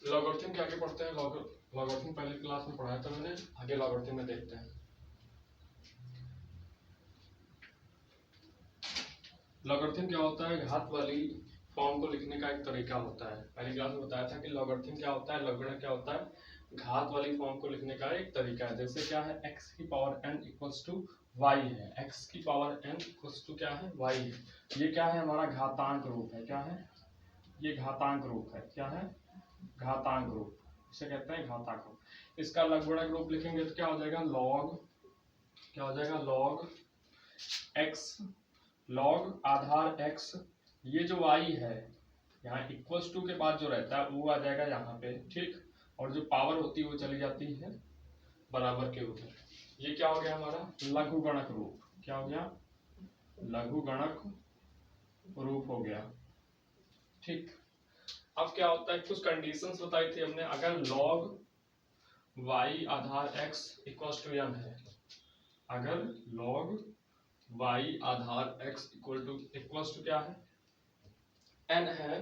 Logarithm के आगे पढ़ते हैं। लॉगरिथम पहले क्लास में पढ़ाया था मैंने, आगे लॉगरिथम में देखते हैं। लॉगरिथम क्या होता है? घात वाली फॉर्म को लिखने का एक तरीका होता है। पहली क्लास में बताया था कि लॉगरिथम क्या होता है, लघुगणक क्या होता है, घात वाली फॉर्म को लिखने का एक तरीका है। जैसे क्या है, x की power n equals to y है, x की पावर n इक्वल्स टू क्या है, y है। ये क्या है, हमारा घातांक रूप है। क्या है ये? घातांक रूप है। क्या है? घातांक रूप, इसे कहते हैं घातांक रूप। इसका लघुगणक रूप लिखेंगे तो क्या हो जाएगा, लॉग, क्या हो जाएगा, लॉग x, लॉग आधार x, ये जो y है यहाँ इक्वल्स टू के बाद जो रहता है वो आ जाएगा यहाँ पे, ठीक। और जो पावर होती है वो चली जाती है बराबर के ऊपर। ये क्या हो गया हमारा लघुगणक रूप। क्या हो गया? लघुगणक रूप हो गया, ठीक। अब क्या होता है, कुछ कंडीशंस बताई थी हमने। अगर log y आधार x इक्वल्स टू n है, अगर log y आधार x इक्वल्स टू क्या है, n है,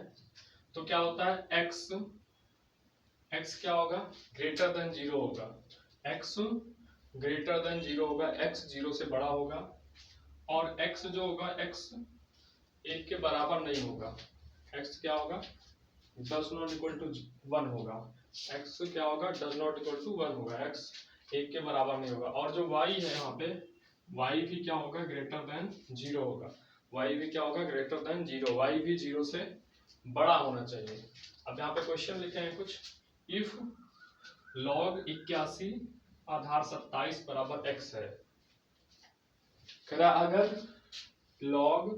तो क्या होता है, x क्या होगा, ग्रेटर देन 0 होगा। x ग्रेटर देन 0 होगा, x 0 से बड़ा होगा। और x जो होगा, x 1 के बराबर नहीं होगा। x क्या होगा, डज नॉट इक्वल टू 1 होगा। x क्या होगा, डज नॉट इक्वल टू 1 होगा, x 1 के बराबर नहीं होगा। और जो y है यहाँ पे, y भी क्या होगा, ग्रेटर देन 0 होगा। y भी क्या होगा, ग्रेटर देन 0, y भी 0 से बड़ा होना चाहिए। अब यहाँ पे क्वेश्चन लिखे हैं कुछ, इफ log 81 आधार 27 बराबर x है। कह रहा अगर log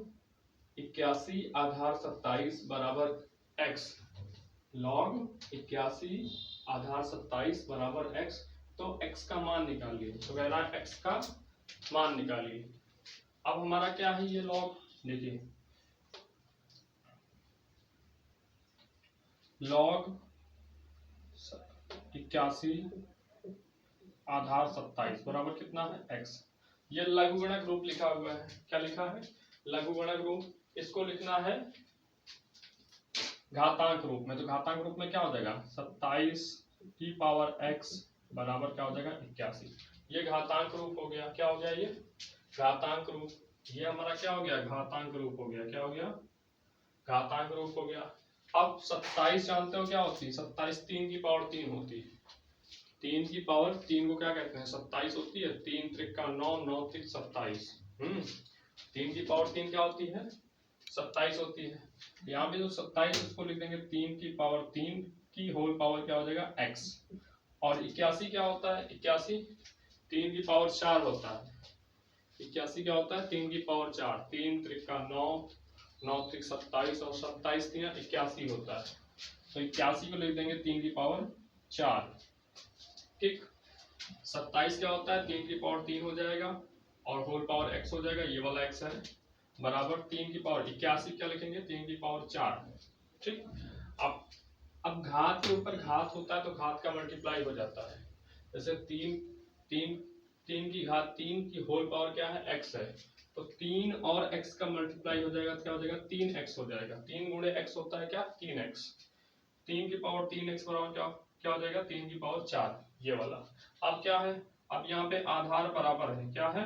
81 आधार 27 बराबर x, log 81 आधार 27 बराबर x, तो x का मान निकालिए। तो कह रहा है x का मान निकालिए। अब हमारा क्या है ये log, देखिए log 81 आधार 27 बराबर कितना है, x। ये लघुगणक रूप लिखा हुआ है। क्या लिखा है, लघुगणक रूप। इसको लिखना है घातांक रूप में। तो घातांक रूप में क्या हो जाएगा, 27 की पावर x बराबर क्या हो जाएगा, 81। ये घातांक रूप हो गया। क्या हो गया ये, घातांक रूप। ये हमारा क्या हो गया, घातांक रूप हो गया। क्या हो गया, घातांक रूप हो गया। अब 27 जानते हो क्या होती है, 27 3 की पावर 3 होती है। 3 की पावर 3 को क्या कहते हैं, 27 होती है। 3 त्रिका 9, 9 त्रिक 27। 3 की पावर 3 क्या होती है, 27 होती है। यहाँ पे जो 27 उसको लिख देंगे 3 की पावर 3 की होल पावर क्या हो जाएगा, x। और 81 क्या होता है, 81 3 की पावर 4 होता है। 81 क्या होता है, 3 की पावर 4। 3 त्रिका 9, 9 त्रिक 27 और 27 3 81 होता है। तो 81 को लिख देंगे 3 की पावर 4, ठीक। 27 क्या होता है, 3 की पावर 3 हो जाएगा और होल पावर x हो जाएगा, ये वाला x है, बराबर 3 की पावर 81 क्या लिखेंगे, 3 की पावर 4, ठीक। अब घात के ऊपर घात होता है तो घात का मल्टीप्लाई हो जाता है। जैसे 3 की घात 3 की होल पावर क्या है, x है, तो 3 और x का मल्टीप्लाई हो जाएगा तो क्या हो जाएगा, 3x हो जाएगा। 3 गुणे x होता है क्या, 3x। 3 की पावर 3x बराबर क्या क्या हो जाएगा, 3 की पावर 4, ये वाला। अब क्या है, अब यहाँ पे आधार बराबर है। क्या है,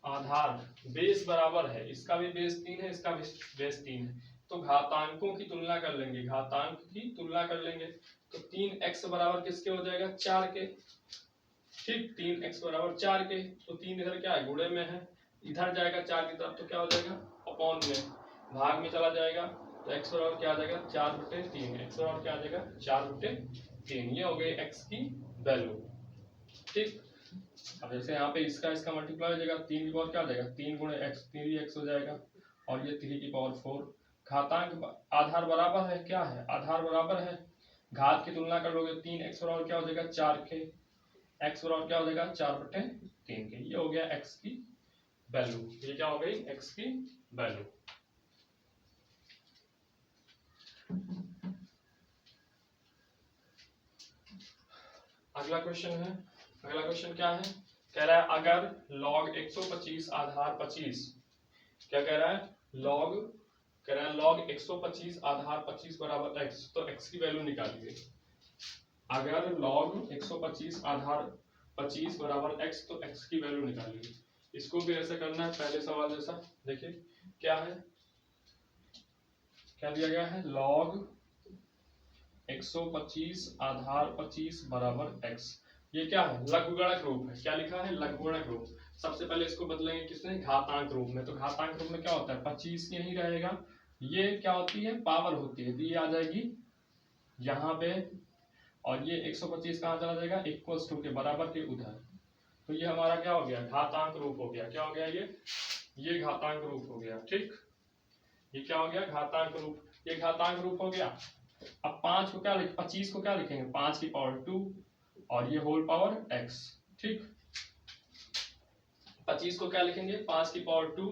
आधार बेस बराबर है। इसका भी बेस 3 है, इसका भी बेस 3 है। तो घातांकों की तुलना कर लेंगे, घातांक की तुलना कर लेंगे। तो 3x बराबर किसके हो जाएगा, 4 के, ठीक। 3x बराबर 4 के, तो 3 इधर क्या है, गुणे में है, इधर जाएगा 4 की तरफ तो क्या हो जाएगा, अपॉन में, भाग में चला जाएगा। तो x बराबर क्या आ जाएगा, 4/3। x बराबर क्या आ जाएगा, 4/3। ये हो गई x की वैल्यू, ठीक। अब जैसे यहाँ पे इसका मल्टीप्लाई हो जाएगा, 3 की पावर क्या आ जाएगा, 3 गुणे x, 3x हो जाएगा, और ये 3 की पावर 4। घातांक आधार बराबर है, क्या है, आधार बराबर है। घात की तुलना कर लोगे, 3x बराबर क्या हो जाएगा, 4 के, x बराबर क्या हो जाएगा, 4/3 के। ये हो गया x की वैल्यू। ये क्या हो गई, x की वैल्यू। अगला क्वेश्चन है, अगला क्वेश्चन क्या है, कह रहा है अगर log 125 आधार 25, क्या कह रहा है, log कह रहा है log 125 आधार 25 बराबर x, तो x की वैल्यू निकालिए। अगर log 125 आधार 25 बराबर x, तो x की वैल्यू निकालिए। इसको भी ऐसे करना है पहले सवाल जैसा। देखिए क्या है, क्या दिया गया है, log 125 आधार 25 बराबर x। ये क्या है, लघुगणक रूप है। क्या लिखा है, लघुगणक रूप। सबसे पहले इसको बदलेंगे किसने, घातांक रूप में। तो घातांक रूप में क्या होता है, 25 यही रहेगा, ये क्या होती है, पावर होती है, तो ये आ जाएगी यहाँ पे, और ये 125 कहाँ चला जाएगा, इक्वल्स टू के बराबर के उधर। तो ये हमारा क्या हो गया, घातांक रूप हो गया। क्या हो गया, ये घातांक रूप हो गया। ठीक, ये क्या हो गया, घातांक रूप। ये घातांक रूप हो गया। अब 5 को क्या 25 को क्या लिखेंगे, 5 की पावर 2 और ये होल पावर x। ठीक, 25 को क्या लिखेंगे, 5 की पावर 2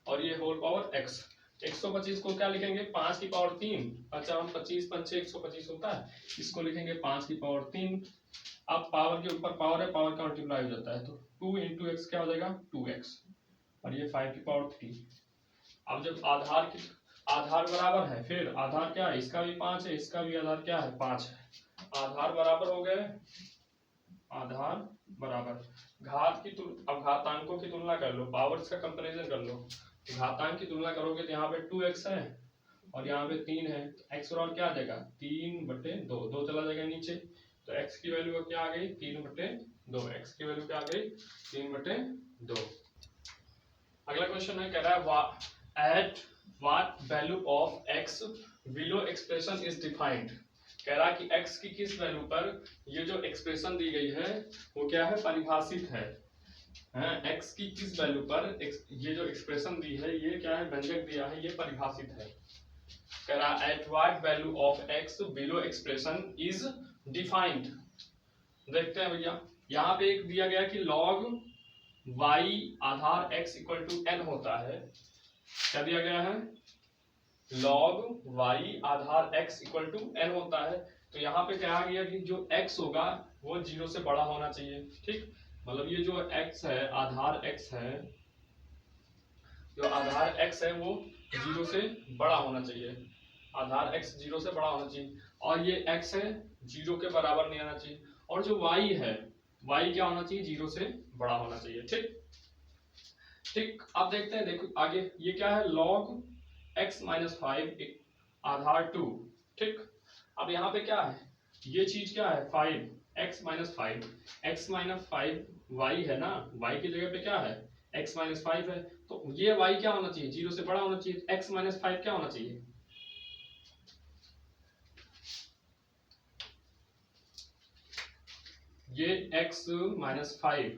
और ये होल पावर x। 125 को क्या लिखेंगे, 5 की पावर 3। अच्छा, हम 25 पंचे 125 होता है, इसको लिखेंगे 5 की पावर 3। अब पावर के ऊपर पावर है, पावर का मल्टीप्लाई हो जाता है, तो 2 इंटू एक्स क्या हो जाएगा, 2x, और ये 5 की पावर 3। अब जब आधार बराबर है, फिर आधार क्या है, इसका भी 5 है, इसका भी आधार क्या है, 5 है। आधार बराबर हो गए, आधार बराबर घात की अब घातांकों की तुलना कर लो, पावर्स का कंपैरिजन कर लो। घातांक की तुलना करोगे तो यहाँ पे 2x है और यहाँ पे 3 है, तो x और क्या आ जाएगा, 3/2, 2 चला जाएगा नीचे, तो x की वैल्यू क्या आ गई, 3/2। x की वैल्यू क्या आ गई, 3/2। अगला क्वेश्चन है, कह रहा है at what value of x below expression is defined. कह रहा है कि x की किस वैल्यू पर ये जो एक्सप्रेशन दी गई है वो क्या है, परिभाषित है। x की किस वैल्यू पर ये जो एक्सप्रेशन दी है, ये क्या है, व्यंजक दिया है, ये परिभाषित है। कह रहा है at what value of x below expression is defined. देखते हैं भैया, यहाँ पे एक दिया गया कि log y आधार x इक्वल टू n होता है। क्या दिया गया है, log y आधार x इक्वल टू n होता है। तो यहाँ पे कहा गया कि जो x होगा वो 0 से बड़ा होना चाहिए। ठीक, मतलब ये जो x है, आधार x है, जो आधार x है वो 0 से बड़ा होना चाहिए। आधार x 0 से बड़ा होना चाहिए, और ये x है 0 के बराबर नहीं आना चाहिए। और जो y है, y क्या होना चाहिए, 0 से बड़ा होना चाहिए। ठीक ठीक, अब देखते हैं, देखो आगे ये क्या है, log x माइनस 5 आधार 2। ठीक, अब यहाँ पे क्या है, ये चीज क्या है, 5 x minus 5, x minus 5 y है ना, y की जगह पे क्या है, x माइनस 5 है, तो ये y क्या होना चाहिए, 0 से बड़ा होना चाहिए। x माइनस 5 क्या होना चाहिए, ये x माइनस 5,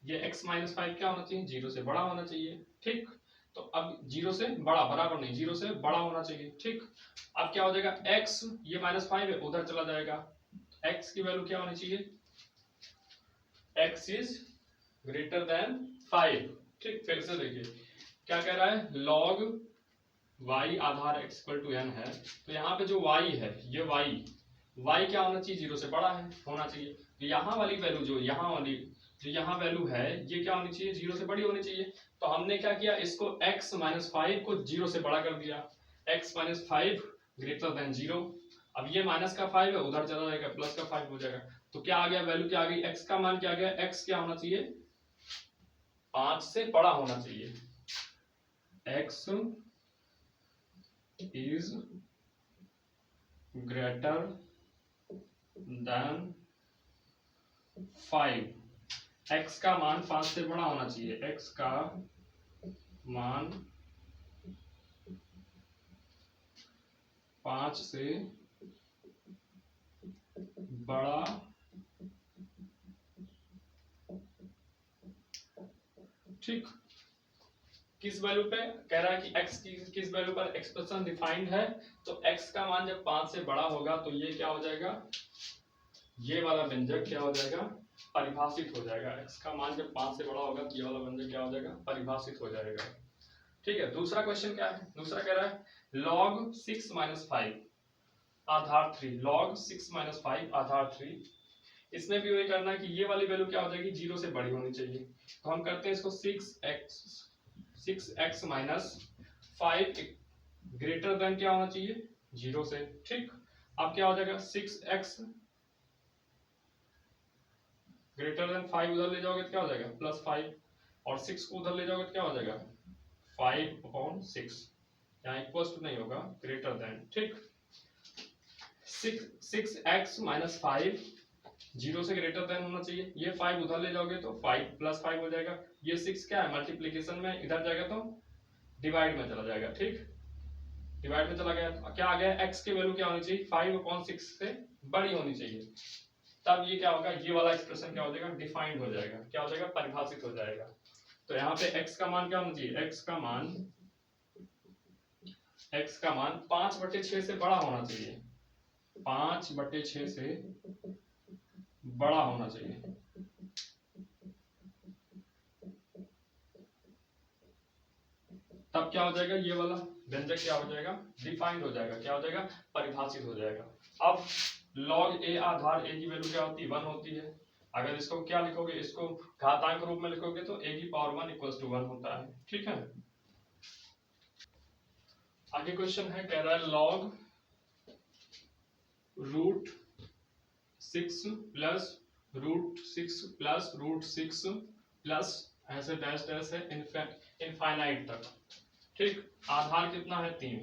ये x माइनस 5 क्या होना चाहिए, 0 से बड़ा होना चाहिए। ठीक, तो अब 0 से बड़ा, बराबर नहीं, 0 से बड़ा होना चाहिए। ठीक, अब क्या हो जाएगा, x ये माइनस 5 है, उधर चला जाएगा, x की वैल्यू क्या होनी चाहिए, x इज ग्रेटर देन 5। ठीक, फिर से देखिए क्या कह रहा है, log y आधार x इक्वल टू n है, तो यहाँ पे जो y है, ये y क्या होना चाहिए, 0 से बड़ा है होना चाहिए। तो यहाँ वाली वैल्यू जो यहाँ वैल्यू है, ये क्या होनी चाहिए, 0 से बड़ी होनी चाहिए। तो हमने क्या किया, इसको x माइनस 5 को 0 से बड़ा कर दिया, x माइनस 5 ग्रेटर देन 0। अब ये माइनस का 5 है, उधर चला जाएगा, प्लस का 5 हो जाएगा। तो क्या आ गया, वैल्यू क्या आ गई, x का मान क्या आ गया, x क्या होना चाहिए, 5 से बड़ा होना चाहिए। x is greater than 5, x का मान 5 से बड़ा होना चाहिए, x का मान 5 से बड़ा ठीक, किस वैल्यू पे, कह रहा है कि x की किस वैल्यू पर एक्सप्रेशन डिफाइंड है। तो x का मान जब 5 से बड़ा होगा तो ये क्या हो जाएगा, ये वाला व्यंजक क्या हो जाएगा, परिभाषित हो जाएगा। x का मान जब 5 से बड़ा होगा तो ये वाला व्यंजक क्या हो जाएगा, परिभाषित हो जाएगा। ठीक है, दूसरा क्वेश्चन क्या है, दूसरा कह रहा है log 6 माइनस 5 आधार 3, log 6 माइनस 5 आधार 3। इसमें भी वही करना है कि ये वाली वैल्यू क्या हो जाएगी, 0 से बड़ी होनी चाहिए। तो हम करते हैं इसको 6x माइनस 5 ग्रेटर देन क्या होना चाहिए 0 से, ठीक। अब क्या हो जाएगा 6x ग्रेटर देन 5, उधर ले जाओगे तो क्या हो जाएगा +5, और 6 को उधर ले जाओगे तो क्या हो जाएगा 5/6, यहाँ इक्वल टू नहीं होगा ग्रेटर देन, ठीक। 6x - 5 0 से ग्रेटर देन होना चाहिए, ये 5 उधर ले जाओगे तो 5 +5 हो जाएगा, ये 6 क्या है मल्टीप्लीकेशन में इधर जाएगा तो डिवाइड में चला जाएगा, ठीक। डिवाइड में चला गया तो क्या आ गया x की वैल्यू क्या होनी चाहिए 5/6 से बड़ी होनी चाहिए, तब ये क्या होगा ये वाला एक्सप्रेशन क्या हो जाएगा डिफाइंड हो जाएगा, क्या हो जाएगा परिभाषित हो जाएगा। तो यहाँ पे x का मान क्या होना चाहिए x का मान 5/6 से बड़ा होना चाहिए, 5/6 से बड़ा होना चाहिए। तब क्या हो जाएगा ये वाला व्यंजक क्या हो जाएगा डिफाइंड हो जाएगा, क्या हो जाएगा परिभाषित हो जाएगा। अब log a आधार a की वैल्यू क्या होती है 1 होती है, अगर इसको क्या लिखोगे इसको घातांक रूप में लिखोगे तो a की पावर 1 = 1 होता है, ठीक है। आगे क्वेश्चन है कह रहा है log √6 प्लस √6 प्लस √6 प्लस ऐसे डैश डैश है इनफाइनाइट तक, ठीक। आधार कितना है 3,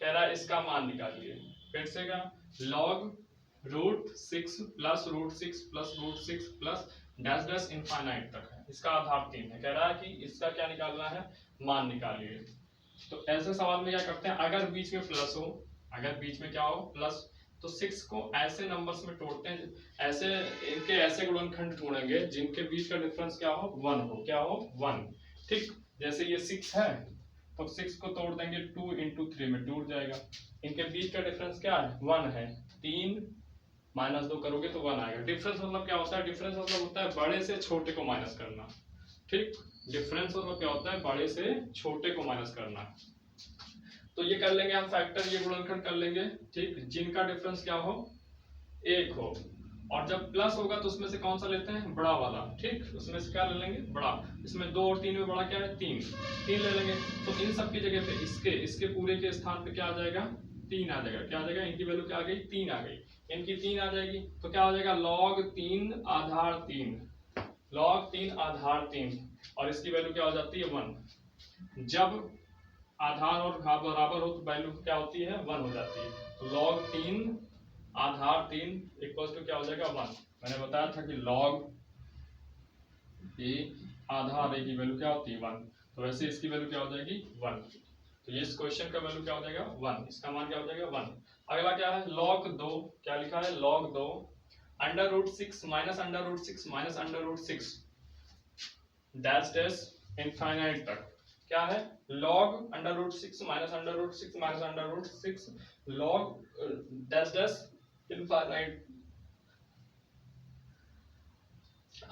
कह रहा है इसका मान निकालिए, फिर से क्या log √6 plus √6 plus √6 plus dash dash infinite तक है, इसका आधार 3 है, कह रहा है कि इसका क्या निकालना है मान निकालिए। तो ऐसे सवाल में क्या करते हैं अगर बीच में प्लस हो, अगर बीच में क्या हो प्लस, तो 6 को ऐसे नंबर्स में तोड़ते हैं, ऐसे इनके ऐसे गुणनखंड ढूंढेंगे जिनके बीच का डिफरेंस क्या हो 1 हो, क्या हो 1, ठीक। जैसे ये 6 है तो 6 को तोड़ देंगे 2 × 3 में टूट जाएगा, इनके बीच का डिफरेंस क्या है 1 है, 3 -2 करोगे तो 1 आएगा। डिफरेंस मतलब क्या होता है डिफरेंस मतलब होता है बड़े से छोटे को माइनस करना, ठीक। डिफरेंस मतलब क्या होता है बड़े से छोटे को माइनस करना। तो ये कर लेंगे हम फैक्टर, ये गुणनखंड कर लेंगे, ठीक, जिनका डिफरेंस क्या हो 1 हो, और जब प्लस होगा तो उसमें से कौन सा लेते हैं बड़ा वाला, ठीक, उसमें से क्या ले लेंगे बड़ा, इसमें 2 और 3 में बड़ा क्या है 3 ले लेंगे। तो इन सब की जगह पे इसके पूरे के स्थान पे क्या आ जाएगा 3 आ जाएगा, क्या आ जाएगा इनकी वैल्यू क्या आ गई 3 आ गई, इनकी 3 आ जाएगी, तो क्या हो जाएगा log 3 आधार 3, log 3 आधार 3, और इसकी वैल्यू क्या हो जाती है 1। जब आधार और घात बराबर हो तो वैल्यू क्या होती है 1 हो जाती है, तो log 3 आधार 3 = क्या हो जाएगा 1। मैंने बताया था कि log a आधार a की वैल्यू क्या होती है 1, तो वैसे इसकी वैल्यू क्या हो जाएगी 1, तो ये इस क्वेश्चन का वैल्यू क्या हो जाएगा 1, इसका मान क्या हो जाएगा 1। अगला क्या है log 2, क्या लिखा है log 2 √6 -√6 -√6 डैश डैश इनफाइनाइट तक, क्या है log √6 -√6 -√6 log dash dash infinite,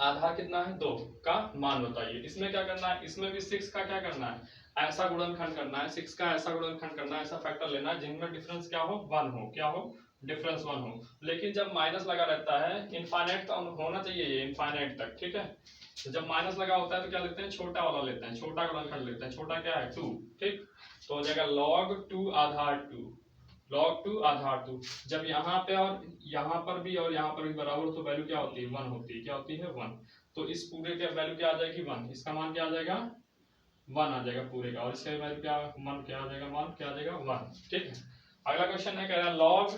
आधार कितना है 2 का मान बताइए। इसमें क्या करना है इसमें भी 6 का क्या करना है ऐसा गुणनखंड करना है, 6 का ऐसा गुणनखंड करना है, ऐसा फैक्टर लेना है जिनमें डिफरेंस क्या हो 1 हो, क्या हो डिफरेंस 1 हो। लेकिन जब माइनस लगा रहता है इनफाइनाइट का होना चाहिए ये इनफाइनाइट तक, ठीक है। तो जब माइनस लगा होता है तो क्या लेते हैं छोटा वाला लेते हैं, छोटा गुणनखंड लेते हैं, छोटा क्या है 2, ठीक। तो हो जाएगा log 2 आधार 2, log 2 आधार 2। जब यहाँ पे और यहाँ पर भी और यहाँ पर भी बराबर हो तो वैल्यू क्या होती है 1 होती है, क्या होती है 1। तो इस पूरे का वैल्यू क्या आ जाएगी 1, इसका मान क्या आ जाएगा 1 आ जाएगा पूरे का, और इसका वैल्यू क्या मान क्या आ जाएगा 1, ठीक है। अगला क्वेश्चन है कह रहा है log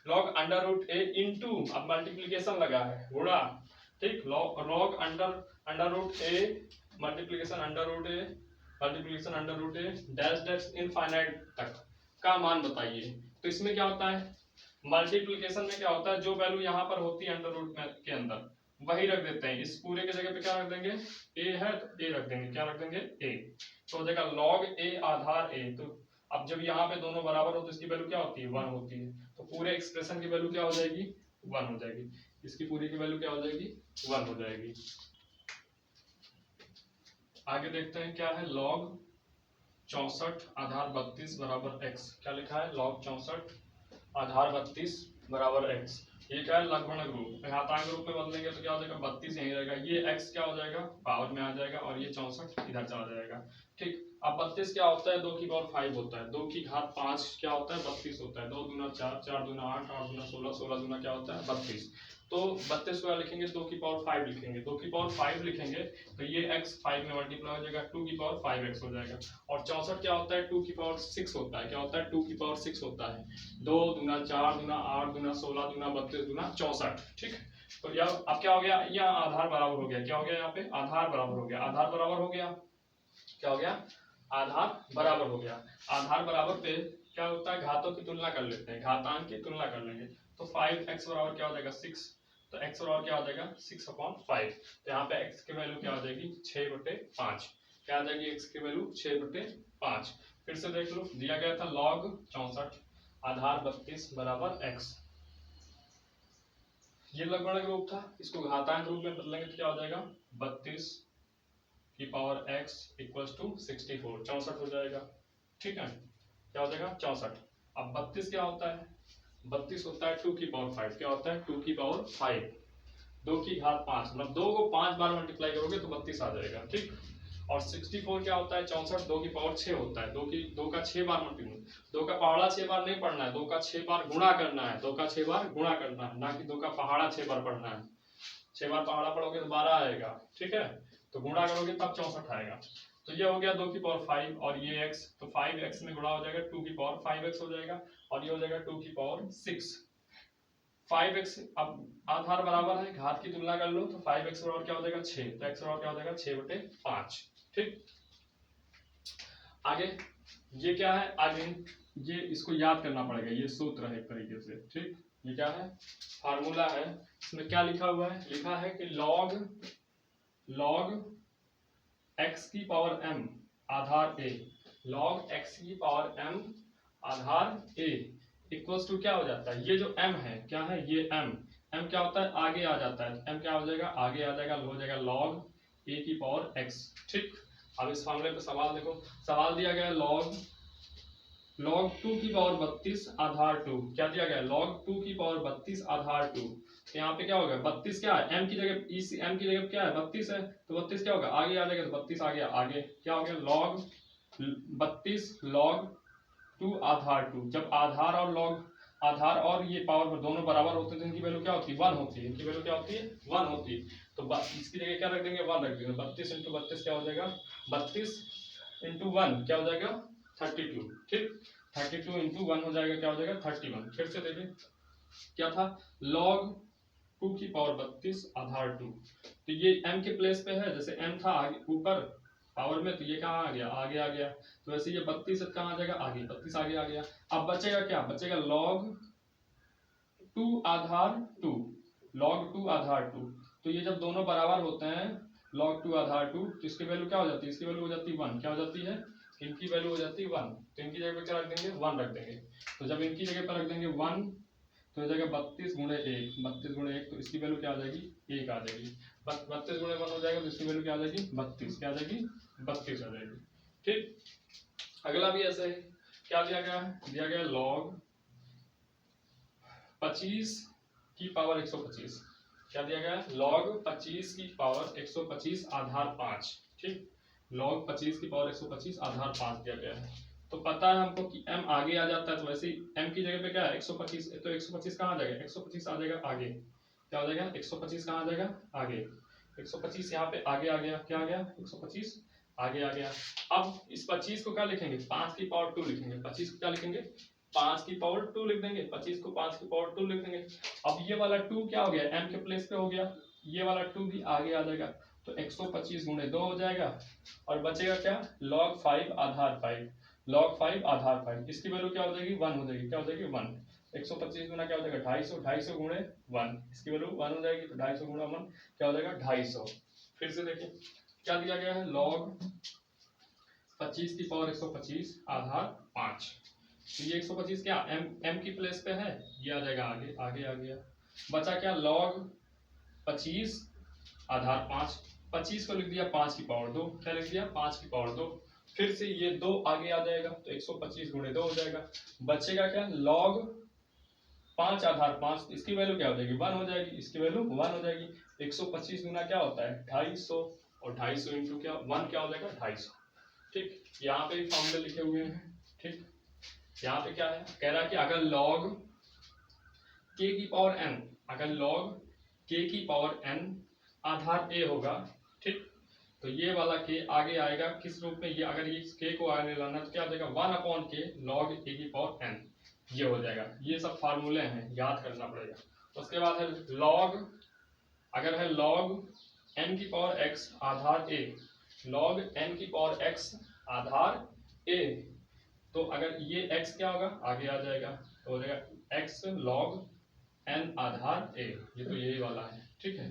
√a इंटू, अब मल्टीप्लीकेशन लगा है गुणा, ठीक, log √a multiplication √a dash dash infinite तक का मान बताइए। तो इसमें क्या होता है मल्टीप्लीकेशन में क्या होता है जो वैल्यू यहाँ पर होती है अंडर रूट के अंदर वही रख देते हैं, इस पूरे के जगह पे क्या रख देंगे a है तो a रख देंगे, क्या रख देंगे a, तो हो जाएगा log a आधार a। तो अब जब यहाँ पे दोनों बराबर हो तो इसकी वैल्यू क्या होती है 1 होती है, तो पूरे एक्सप्रेशन की वैल्यू क्या हो जाएगी 1 हो जाएगी, इसकी पूरी की वैल्यू क्या हो जाएगी 1 हो जाएगी। आगे देखते हैं क्या है log 64 आधार 32 बराबर x, क्या लिखा है log 64 आधार 32 बराबर x, ये क्या है लघुगणक रूप, घातांक रूप में बदलेंगे तो क्या हो जाएगा 32 यहीं रहेगा, ये x क्या हो जाएगा पावर में आ जाएगा और ये 64 इधर चला जाएगा, ठीक। अब 32 क्या होता है, 2 की पावर 5 होता है, 2 की घात 5 क्या होता है, 32 होता है, 2 दूना 4, 4 दूना 8, 8 दूना 16, 16 दूना क्या होता है 32। तो 32 को लिखेंगे 2 की पावर 5 लिखेंगे, 2 की पावर 5 लिखेंगे तो ये x 5 में मल्टीप्लाई हो जाएगा, 2 की पावर 5x हो जाएगा। और 64 क्या होता है, 2 की पावर 6 होता है, क्या होता है 2 की पावर 6 होता है, 2 दूना 4 दूना 8 दूना 16 दूना 32 दूना 64। ठीक। तो यह अब क्या हो गया, यह आधार बराबर हो गया, क्या हो गया यहाँ पे आधार बराबर हो गया, आधार बराबर हो गया, क्या हो गया आधार बराबर हो गया। आधार बराबर पे क्या होता है, घातों की तुलना कर लेते हैं, घातांक की तुलना कर लेंगे। तो 5x बराबर क्या हो जाएगा 6, तो x बराबर क्या हो जाएगा 6/5। तो यहाँ पे x की वैल्यू क्या हो जाएगी 6/5, क्या आ जाएगी x की वैल्यू 6/5। फिर से देख लो, दिया गया था log 64 आधार 32 बराबर x, ये लघुगणक रूप था, इसको घातांक रूप में बदलेंगे तो क्या हो जाएगा 32 की पावर x इक्वल्स टू 64, 64 हो जाएगा। ठीक है, क्या हो जाएगा 64। अब 32 क्या होता है, 32 होता है 2 की पावर 5, क्या होता है 2 की पावर 5, 2 की घात 5, मतलब 2 को 5 बार मल्टीप्लाई करोगे तो 32 आ जाएगा। ठीक। और 64 क्या होता है 64, 2 की पावर 6 होता है, 2 का 6 बार मल्टीप्लाई, 2 का पहाड़ा 6 बार नहीं पढ़ना है, 2 का 6 बार गुणा करना है, 2 का 6 बार गुणा करना है, ना कि 2 का पहाड़ा 6 बार पढ़ना है। 6 बार पहाड़ा पढ़ोगे तो 12 आएगा। ठीक है, तो गुणा करोगे तब 64 आएगा। तो ये हो गया 2 की पावर 5 और ये x, तो 5x में गुणा हो जाएगा 2 की पावर 5x हो जाएगा, और ये हो जाएगा 2 की पावर 6। 5x अब आधार बराबर है, घात की तुलना कर लो तो 5x बराबर क्या हो जाएगा 6, तो x बराबर क्या हो जाएगा 6/5। ठीक। आगे ये क्या है, आगे ये इसको याद करना पड़ेगा, ये सूत्र है एक तरीके से। ठीक, ये क्या है फार्मूला है, इसमें क्या लिखा हुआ है, लिखा है कि log x की पावर m आधार a, log x की पावर m आधार a इक्वल्स टू क्या हो जाता है, ये जो m है क्या है, ये m क्या होता है आगे आ जाता है, m क्या हो जाएगा आगे आ जाएगा, हो जाएगा log a की पावर x। ठीक। अब इस फार्मूले पे सवाल देखो, सवाल दिया गया log 2 की पावर 32 आधार 2, क्या दिया गया log 2 की पावर 32 आधार 2। तो यहाँ पे क्या होगा 32 क्या है, m की जगह इस m की जगह क्या है 32 है, तो 32 क्या होगा आगे आ जाएगा, तो 32 आ गया आगे, क्या हो गया log 32 log 2 आधार 2। जब आधार और log आधार और ये पावर दोनों बराबर होते हैं तो इनकी वैल्यू क्या होती है 1 होती है, इनकी वैल्यू क्या होती है 1 होती है। तो इसकी जगह क्या रख देंगे 1 रख देंगे, 32 × 32 क्या हो जाएगा 32 × 1 क्या हो जाएगा 32। ठीक, 32 × 1 हो जाएगा, क्या हो जाएगा 31। फिर से देखिए क्या था log 2 की पावर 32 आधार 2, तो ये m के प्लेस पे है, जैसे m था आगे ऊपर पावर में, तो ये कहाँ आ गया आगे आ गया, तो वैसे ये 32 कहाँ आ जाएगा आगे, 32 आगे आ गया। अब बचेगा क्या, बचेगा log 2 आधार 2, log 2 आधार 2। तो ये जब दोनों बराबर होते हैं log 2 आधार 2, तो इसकी वैल्यू क्या हो जाती है, इसकी वैल्यू हो जाती है 1, क्या हो जाती है इनकी वैल्यू हो जाती है 1, तो इनकी जगह पे क्या रख देंगे 1 रख देंगे। तो जब इनकी जगह पर रख देंगे 1 तो हो जाएगा 32 × 1, 32 × 1, तो इसकी वैल्यू क्या आ जाएगी 1 आ जाएगी, 32 × 1 हो जाएगा, तो इसकी वैल्यू क्या आ जाएगी 32, क्या आ जाएगी 32 आ जाएगी। ठीक। अगला भी ऐसा है, क्या दिया गया है, दिया गया log 25 की पावर 125, क्या दिया गया है log 25 की पावर 125 आधार 5। ठीक, log 25 की पावर 125 आधार 5 दिया गया है। तो पता है हमको कि m आगे आ जाता है, तो वैसे ही m की जगह पे क्या है 125, तो 125 कहाँ आ जाएगा 125 आ जाएगा आगे, क्या हो जाएगा 125 कहाँ आ जाएगा आगे, 125 यहाँ पे आगे आ गया, क्या आ गया 125 आगे आ गया। अब इस 25 को क्या लिखेंगे 5 की पावर 2 लिखेंगे, 25 को क्या लिखेंगे 5 की पावर 2 लिख देंगे, 25 को 5 की पावर 2 लिख देंगे। अब ये वाला 2 क्या हो गया m के प्लेस पे हो गया, ये वाला 2 भी आगे आ जाएगा, तो 125 × 2 हो जाएगा, और बचेगा क्या log 5 आधार 5, log 5 आधार 5, इसकी वैल्यू क्या हो जाएगी 1 हो जाएगी, क्या हो जाएगी 1। 125 गुना क्या हो जाएगा 250, 250 × 1, इसकी वैल्यू 1 हो जाएगी, तो 250 × 1 क्या हो जाएगा 250। फिर से देखिए क्या दिया गया है log 25 की पावर 125 आधार 5, तो ये 125 क्या m की प्लेस पे है, ये आ जाएगा आगे, आगे आ गया। बचा क्या log 25 आधार 5, 25 को लिख दिया 5 की पावर 2, क्या लिख दिया 5 की पावर 2। फिर से ये 2 आगे आ जाएगा, तो 125 × 2 हो जाएगा। बचेगा क्या log 5 आधार 5, इसकी वैल्यू क्या हो जाएगी 1 हो जाएगी, इसकी वैल्यू 1 हो जाएगी। 125 गुना क्या होता है 250, और 250 × क्या 1 क्या हो जाएगा 250। ठीक, यहाँ पे भी फॉर्मूले लिखे हुए हैं। ठीक, यहाँ पे क्या है, कह रहा है कि अगर log k की पावर n, अगर log k की पावर n आधार a होगा, ठीक, तो ये वाला k आगे आएगा किस रूप में, ये अगर ये k को आगे लाना तो क्या हो जाएगा 1/k log a की पावर n, ये हो जाएगा। ये सब फार्मूले हैं, याद करना पड़ेगा। उसके बाद है log, अगर है log n की power x Aadhaar a, log n की पावर x आधार a, तो अगर ये x क्या होगा, आगे आ जाएगा, तो हो जाएगा x log n Aadhaar a, ये तो यही वाला है। ठीक है।